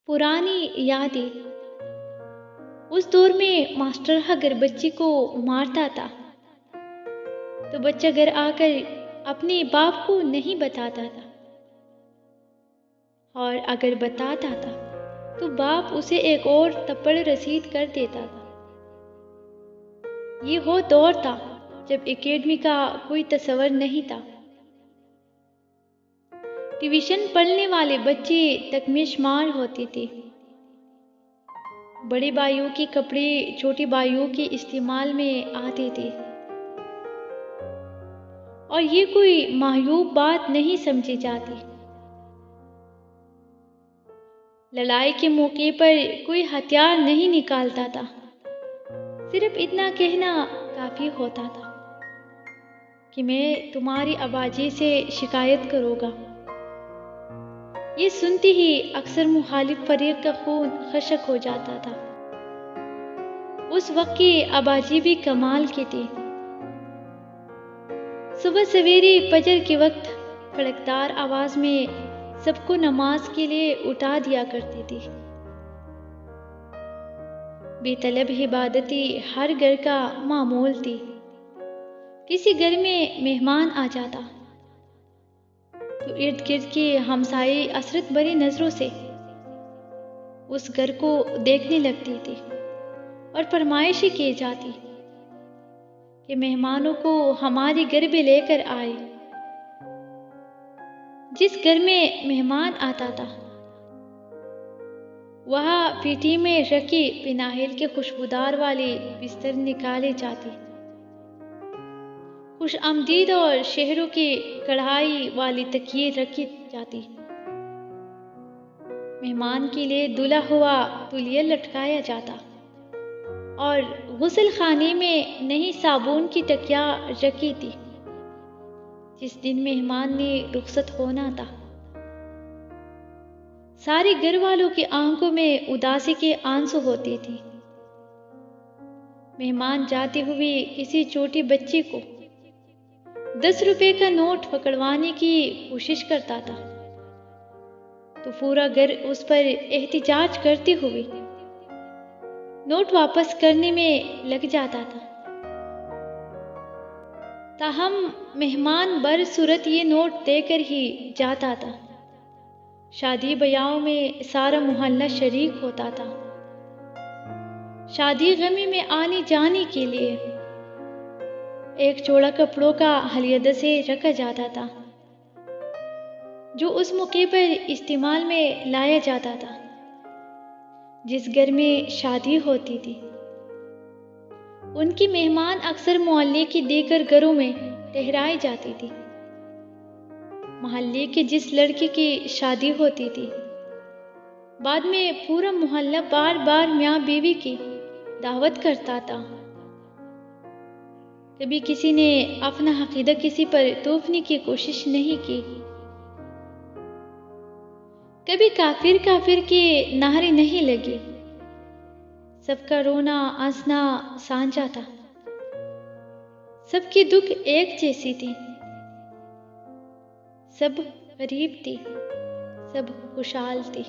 पुरानी यादें। उस दौर में मास्टर अगर बच्चे को मारता था तो बच्चा घर आकर अपने बाप को नहीं बताता था, और अगर बताता था तो बाप उसे एक और थप्पड़ रसीद कर देता था। ये वो दौर था जब एकेडमी का कोई तस्वर नहीं था। ट्यूशन पढ़ने वाले बच्चे तक में शुमार होते थे। बड़े भाइयों के कपड़े छोटे भाइयों के इस्तेमाल में आते थे, और ये कोई मायूब बात नहीं समझी जाती। लड़ाई के मौके पर कोई हथियार नहीं निकालता था, सिर्फ इतना कहना काफी होता था कि मैं तुम्हारी आबाजी से शिकायत करूँगा। ये सुनते ही अक्सर मुखालिफ फरीक का खून खशक हो जाता था। उस वक्त की आबाजी भी कमाल की थी। सुबह सवेरे फजर के वक्त कड़कदार आवाज में सबको नमाज के लिए उठा दिया करती थी। बेतलब इबादती हर घर का मामूल थी। किसी घर में मेहमान आ जाता तो इर्द गिर्द के हमसाये असरत भरी नजरों से उस घर को देखने लगती थी और फरमाइशें की जाती कि मेहमानों को हमारे घर में लेकर आए। जिस घर में मेहमान आता था वहां पीठी में रखी पिनाहिल के खुशबूदार वाले बिस्तर निकाले जाते। खुश आमदीद और शहरों की कढ़ाई वाली तकिए रखी जाती। मेहमान के लिए धुला हुआ तुलिया लटकाया जाता और गुस्ल खाने में नई साबुन की टकिया रखी थी। जिस दिन मेहमान ने रुखसत होना था सारे घर वालों की आंखों में उदासी के आंसू होते थे। मेहमान जाते हुए किसी छोटे बच्चे को 10 रुपए का नोट पकड़वाने की कोशिश करता था तो पूरा घर उस पर एहतिजाज करते हुए नोट वापस करने में लग जाता था। ताहम मेहमान बर सूरत ये नोट देकर ही जाता था। शादी ब्याहों में सारा मोहल्ला शरीक होता था। शादी गमी में आने जाने के लिए एक जोड़ा कपड़ों का हलियदा से रखा जाता था जो उस मौके पर इस्तेमाल में लाया जाता था। जिस घर में शादी होती थी उनकी मेहमान अक्सर मोहल्ले के देकर घरों में ठहराई जाती थी। मोहल्ले के जिस लड़के की शादी होती थी बाद में पूरा मोहल्ला बार बार मियाँ बीवी की दावत करता था। कभी किसी ने अपना अकीदा किसी पर थोपने की कोशिश नहीं की। कभी काफिर काफिर के नारे नहीं लगे। सबका रोना हंसना साझा था। सबकी दुख एक जैसी थी। सब गरीब थी, सब खुशहाल थी।